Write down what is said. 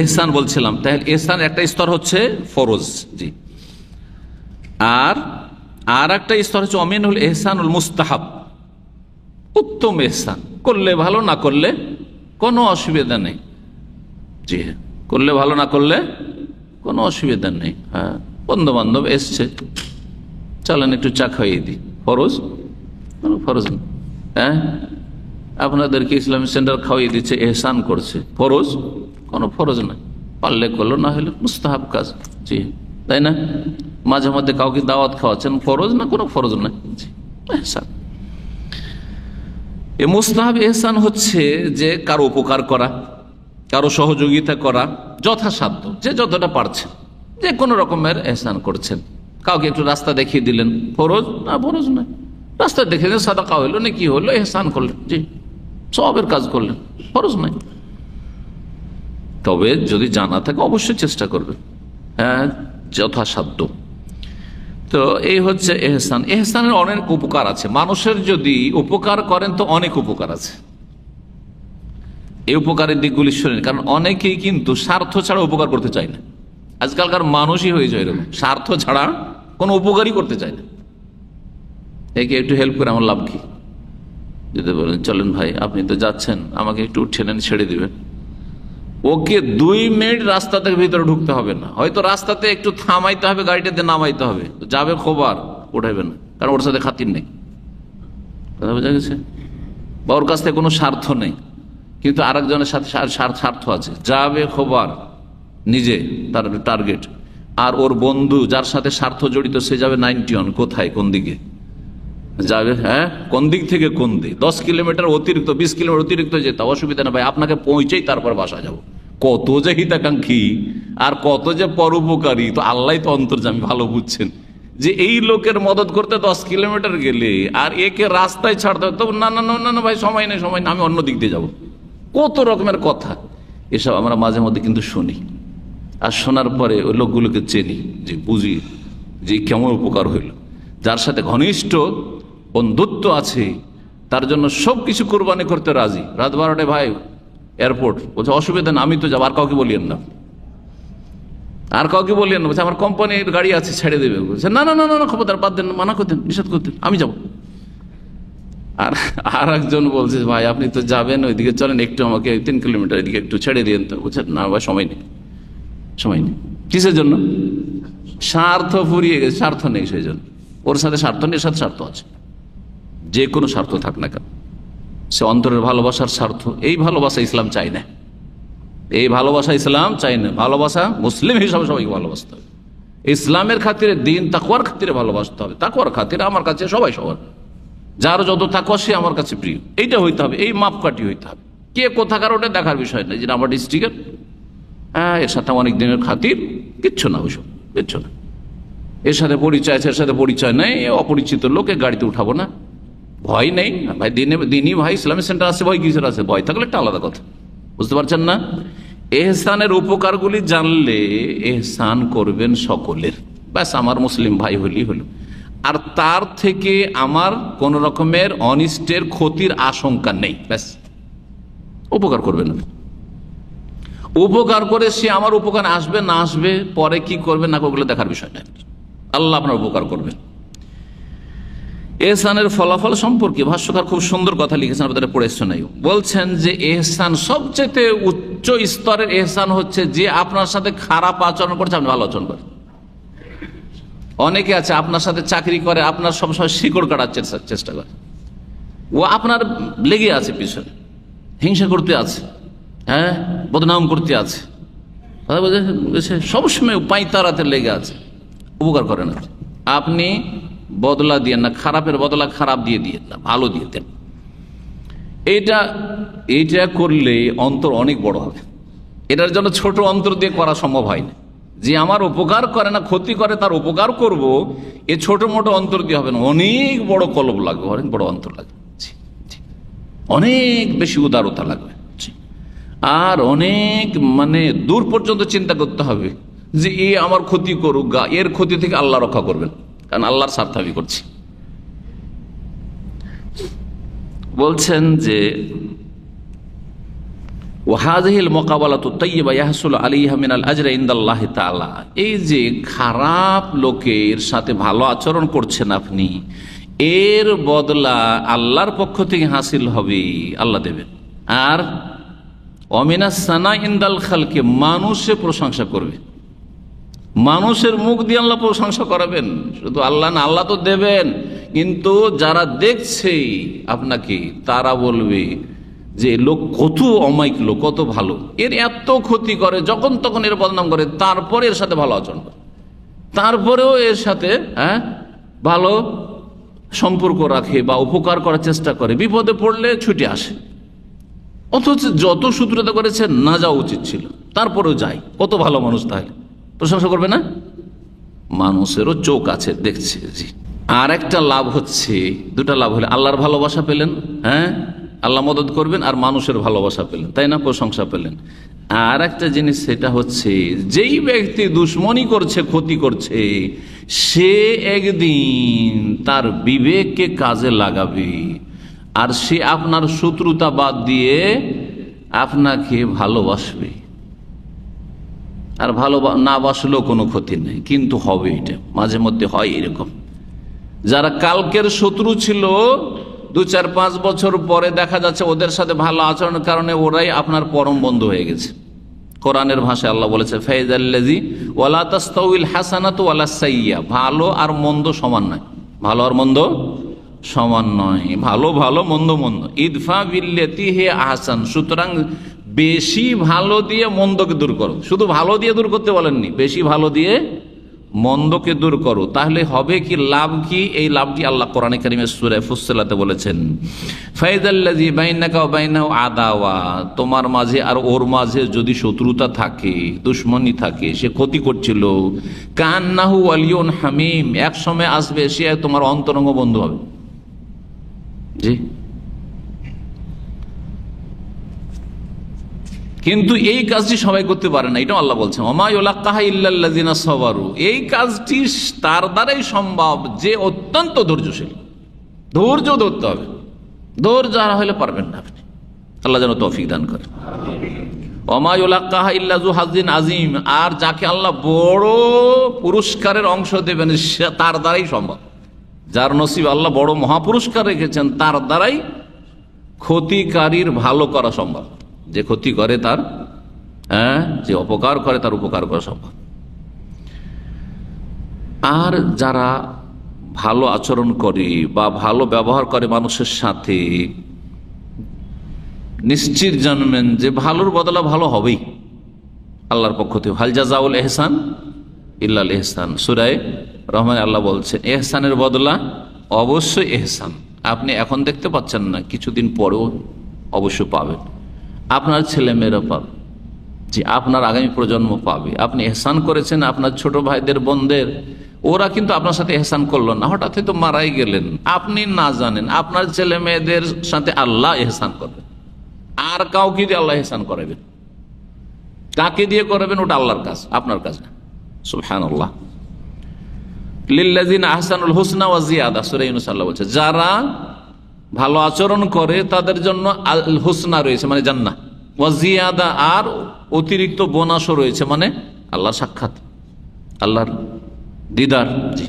এহসান বলছিলাম, তাহলে এহসান একটা স্তর হচ্ছে ফরজ, জি। আর একটা স্তর হচ্ছে অমিনুল এহসানুল মুস্তাহাব, উত্তম এহসান, করলে ভালো, না করলে কোনো অসুবিধা নেই, জি। করলে ভালো, না করলে কোনো অসুবিধা নেই। হ্যাঁ, বন্ধু বান্ধব এসছে, চলেন একটু চা খাইয়ে দিই, ফরজ? কোনো ফরজ নেই। হ্যাঁ, আপনাদেরকে ইসলামিক সেন্টার খাওয়াই দিচ্ছে, এহসান করছে, ফরজ? কোনো ফরজ নাই, পারলে করলো, না হলে মুস্তাহাব কাজ, জি, তাই না? মাঝে মধ্যে কাউকে দাওয়াত খাওয়াচ্ছেন, ফরজ? না, কোনো ফরজ নাই, জি, এহসান। এ মুস্তাহাব এহসান হচ্ছে যে কারো উপকার করা, কারো সহযোগিতা করা, যথাসাধ্য, যে যতটা পারছেন, যে কোনো রকমের এহসান করছেন। কাউকে একটু রাস্তা দেখিয়ে দিলেন, ফরজ? না, ফরজ নাই। রাস্তা দেখে দিলেন, সাদাকা হইলো, না কি হলো, এহসান করলেন, জি, সবের কাজ করলেন, ফরজ নাই। তবে যদি জানা থাকে অবশ্যই চেষ্টা করবে, হ্যাঁ, যথাসাধ্য। তো এই হচ্ছে এহসান। এহসানের অনেক উপকার আছে, মানুষের যদি উপকার করেন তো অনেক উপকার আছে। এই উপকারের দিকগুলি শোনেন, কারণ অনেকেই কিন্তু স্বার্থ ছাড়া উপকার করতে চায় না। আজকালকার মানুষই হয়ে যায় এরকম, স্বার্থ ছাড়া কোনো উপকারই করতে চায় না। একে একটু হেল্প করে আমার লাভ কি? যদি বলেন চলেন ভাই, আপনি তো যাচ্ছেন, আমাকে একটু ঠেলেন, ছেড়ে দিবেন, ওকে 2 মিনিট রাস্তা থেকে ভিতরে ঢুকতে হবে না, হয়তো রাস্তাতে একটু থামাইতে হবে, গাড়িটাতে নামাইতে হবে, যাবে খবর উঠাইবে না, কারণ ওর সাথে খাতির নেই, কথা বোঝা গেছে? বা ওর কাছ থেকে কোনো স্বার্থ নেই, কিন্তু আরেকজনের সাথে স্বার্থ আছে, যাবে খবর, নিজে তার টার্গেট, আর ওর বন্ধু যার সাথে স্বার্থ জড়িত সে যাবে 91, কোথায়, কোন দিকে যাবে, হ্যাঁ, কোন দিক থেকে কোন দিক, 10 কিলোমিটার অতিরিক্ত, 20 কিলোমিটার অতিরিক্ত যেতে অসুবিধা না ভাই, আপনাকে পৌঁছেই তারপর বাসা যাব। কত যে হিতাকাঙ্ক্ষী আর কত যে পরোপকারী, তো আল্লাহ তো অন্তর্যামী, ভালো বুঝছেন যে এই লোকের মদত করতে 10 কিলোমিটার গেলে আর একে রাস্তায় ছাড়তে হবে, তো না না না না ভাই, সময় নেই, সময় নেই, আমি অন্য দিক দিয়ে যাবো, কত রকমের কথা। এসব আমরা মাঝে মধ্যে কিন্তু শুনি, আর শোনার পরে ওই লোকগুলোকে চিনি, যে বুঝি যে কেমন উপকার হইল। যার সাথে ঘনিষ্ঠ বন্ধুত্ব আছে তার জন্য সবকিছু কোরবানি করতে রাজি। রাত 12টায় ভাই এয়ারপোর্ট, বলছে অসুবিধা না, আমি তো যাবো, আর কাউকে বলিয়েন না, আর কাউকে বলিয়েন না, বলছে আমার কোম্পানির গাড়ি আছে, ছেড়ে দেবে, বলছে না না না না, খবরদার, বাদ দেন, মানা করতেন, নিষেধ করতেন, আমি যাবো। আর একজন বলছে ভাই আপনি তো যাবেন, ওইদিকে চলেন, একটু আমাকে 3 কিলোমিটার এদিকে একটু ছেড়ে দিন তো, বলছে না ভাই, সময় নেই, সময় নেই। কিসের জন্য? স্বার্থ ফুরিয়ে গেছে, স্বার্থ নেই, সেই জন্য। ওর সাথে স্বার্থ নেই, এর সাথে স্বার্থ আছে, যে কোনো স্বার্থ থাক না কেন, সে অন্তরের ভালোবাসার স্বার্থ। এই ভালোবাসা ইসলাম চাই না, এই ভালোবাসা ইসলাম চাই না। ভালোবাসা মুসলিম হিসাবে সবাইকে ভালোবাসতে হবে, ইসলামের খাতিরে, দিন তাকওয়ার খাতিরে ভালোবাসতে হবে। তাকওয়ার খাতিরে আমার কাছে সবাই সবার, যার যত তাকওয়া সে আমার কাছে প্রিয়, এইটা হইতে হবে, এই মাপকাঠি হইতে হবে। কে কোথাকার ওটা দেখার বিষয় নেই, যেটা আমার ডিস্ট্রিক্টের, হ্যাঁ, এর সাথে অনেক দিনের খাতির, কিচ্ছু না, ওইসব কিচ্ছু না। এর সাথে পরিচয় আছে, এর সাথে পরিচয় নেই, অপরিচিত লোকে গাড়িতে উঠাবো না, ভয় নেই ভাই, দিনই ভাই ইসলামিক সেন্টার আছে, ভয় কিসের আছে? ভয় থাকলে একটা আলাদা কথা, বুঝতে পারছেন না? এহসানের উপকারগুলি জানলে এহসান করবেন সকলের, ব্যাস, আমার মুসলিম ভাই হলি হলো, আর তার থেকে আমার কোন রকমের অনিষ্টের ক্ষতির আশঙ্কা নেই, ব্যাস, উপকার করবেন। উপকার করে সে আমার উপকার আসবে না আসবে, পরে কি করবে না করবে দেখার বিষয় নেই, আল্লাহ আপনার উপকার করবেন। এহসানের ফলাফল সম্পর্কে ভাষ্যকার খুব সুন্দর কথা লিখেছেন, আপনাদের পড়ে শোনাই। বলছেন যে এহসান, সবচেয়ে উচ্চ স্তরের এহসান হচ্ছে যে আপনার সাথে খারাপ আচরণ করছে আপনি ভালো আচরণ করেন। অনেকে আছে আপনার সাথে চাকরি করে, আপনার সবসময় শিকড় কাটার চেষ্টা করে, ও আপনার লেগে আছে পিছনে, হিংসা করতে আছে, হ্যাঁ, বদনাম করতে আছে, সবসময় পাইতারাতে লেগে আছে, উপকার করে না। আপনি বদলা দিয়েন না, খারাপের বদলা খারাপ দিয়ে দিয়েন না, ভালো দিয়ে দেন। এইটা করলে অন্তর অনেক বড় হবে। এটার জন্য ছোট অন্তর দিয়ে করা সম্ভব হয় না। যে আমার উপকার করে না, ক্ষতি করে, তার উপকার করব, এ ছোট মোটো অন্তর দিয়ে হবে না, অনেক বড় কলব লাগবে, অনেক বড় অন্তর লাগবে, অনেক বেশি উদারতা লাগবে, আর অনেক দূর পর্যন্ত চিন্তা করতে হবে যে এ আমার ক্ষতি করুক গা, এর ক্ষতি থেকে আল্লাহ রক্ষা করবেন, কারণ আল্লাহর স্বার্থ আমি করছি। বলছেন যে ওয়াহাযিহিল মুকাবালাতু তাইয়্যিবা ইয়াহসুলু আলাইহা মিনাল আজরি ইনদাল্লাহি তাআলা। এই যে খারাপ লোকের সাথে ভালো আচরণ করছেন আপনি, এর বদলা আল্লাহর পক্ষ থেকে হাসিল হবে, আল্লাহ দেবেন। আর অমিনাস সানা ইনদাল খালকে, মানুষে প্রশংসা করবে, মানুষের মুখ দিয়ে আল্লাহ প্রশংসা করাবেন। শুধু আল্লাহ না, আল্লাহ তো দেবেন, কিন্তু যারা দেখছে আপনাকে তারা বলবে যে লোক কত অমায়িক লোক, কত ভালো, এর এত ক্ষতি করে, যখন তখন এর বদনাম করে, তারপরে এর সাথে ভালো আচরণ করে, তারপরেও এর সাথে ভালো সম্পর্ক রাখে বা উপকার করার চেষ্টা করে, বিপদে পড়লে ছুটে আসে। অথচ যত শত্রুতা করেছে না যাওয়া উচিত ছিল, তারপরেও যায়। কত ভালো মানুষ, তাহলে প্রশংসা করবে না? মানুষেরও চোখ আছে, দেখছে। জি, আর একটা লাভ হচ্ছে, দুটা লাভ হলে আল্লাহর ভালোবাসা পেলেন, আল্লাহ মদদ করবেন, আর মানুষের ভালোবাসা পেলেন, তাই না, প্রশংসা পেলেন। আর একটা জিনিস সেটা হচ্ছে, যেই ব্যক্তি দুশ্মনী করছে, ক্ষতি করছে, সে একদিন তার বিবেককে কাজে লাগাবে, আর সে আপনার শত্রুতা বাদ দিয়ে আপনাকে ভালোবাসবে। আর ভালো না বাসলেও কোনো ক্ষতি নেই, কিন্তু হবে, এটা মাঝে মধ্যে হয় এরকম। যারা কালকের শত্রু ছিল, 2-4-5 বছর পরে দেখা যাচ্ছে ওদের সাথে ভালো আচরণের কারণে ওরাই আপনার পরম বন্ধু হয়ে গেছে। কোরআনের ভাষায় আল্লাহ বলেছে, ফাইজাল্লাযী ওয়ালা তাস্তাউইল হাসানাতু ওয়ালা সাইয়্যা, ভালো আর মন্দ সমান নয়, ভালো আর মন্দ সমান নয়, ভালো ভালো, মন্দ মন্দ। ইদফা বিল্লাতি হি আহসান, সুতরাং বেশি ভালো দিয়ে মন্দকে দূর করো। শুধু ভালো দিয়ে দূর করতে বলেননি, বেশি ভালো দিয়ে মন্দকে দূর করো। তাহলে হবে কি, লাভ কি? এই লাভটি আল্লাহ কোরআনে কারীমের সূরা ফুসসিলাতে বলেছেন, ফাইজাল্লাযী বাইনাকা ওয়া বাইনাহু আদাওয়া, তোমার মাঝে আর ওর মাঝে যদি শত্রুতা থাকে, দুশমনী থাকে, সে ক্ষতি করছিল, কান্নাহু ওয়ালিয়ুন হামিম, এক সময় আসবে সে তোমার অন্তরঙ্গ বন্ধু হবে। জি, কিন্তু এই কাজটি সবাই করতে পারে না, এটা আল্লাহ বলছেন, ওমা ইউলাক্কাহা ইল্লাল্লাযিনা সাবারু, এই কাজটি তার দ্বারাই সম্ভব যে অত্যন্ত ধৈর্যশীল। ধৈর্য ধরতে হবে, ধৈর্য যারা হলে পারবেন না আপনি। আল্লাহ যেন তৌফিক দান করে। ওমা ইউলাক্কাহা ইল্লা যু হাযিন আযীম, আর যাকে আল্লাহ বড় পুরস্কারের অংশ দেবেন তার দ্বারাই সম্ভব। যার নসিব আল্লাহ বড় মহাপুরস্কার রেখেছেন, তার দ্বারাই ক্ষতিকারীর ভালো করা সম্ভব। যে ক্ষতি করে তার, যে অপকার করে তার উপকার করা সম্ভব। আর যারা ভালো আচরণ করে বা ভালো ব্যবহার করে মানুষের সাথে, নিশ্চিত জানবেন যে ভালোর বদলা ভালো হবেই আল্লাহর পক্ষ থেকে। হাল জাযাউল ইহসান ইল্লাল ইহসান, সূরা রহমান আল্লাহ বলছেন, ইহসানের বদলা অবশ্যই ইহসান। আপনি এখন দেখতে পাচ্ছেন না, কিছুদিন পরেও অবশ্য পাবেন, আপনার ছেলেমেয়েরা পাবে, যে আপনার আগামী প্রজন্ম পাবে। আপনি ইহসান করেছেন আপনার ছোট ভাইদের, বোনদের, ওরা কিন্তু আপনার সাথে ইহসান করলো না, হঠাৎ তো মারাই গেলেন, আপনি না জানেন, আপনার ছেলে মেয়েদের সাথে আল্লাহ ইহসান করবেন। আর কাউকে দিয়ে আল্লাহ ইহসান করাবেন, কাকে দিয়ে করাবেন ওটা আল্লাহর কাজ, আপনার কাজ না। সুবহানাল্লাহ। লিল্লাযিনা আহসানুল হুসনা ওয়া জিয়াদা, সূরা ইউনূস আল্লাহ বলছে, যারা ভালো আচরণ করে তাদের জন্য আল হুসনা রয়েছে, মানে জান্নাহ, ওয়া জিয়াদা, আর অতিরিক্ত বোনাসও রয়েছে, মানে আল্লাহর সাক্ষাৎ, আল্লাহর দিদার। জি।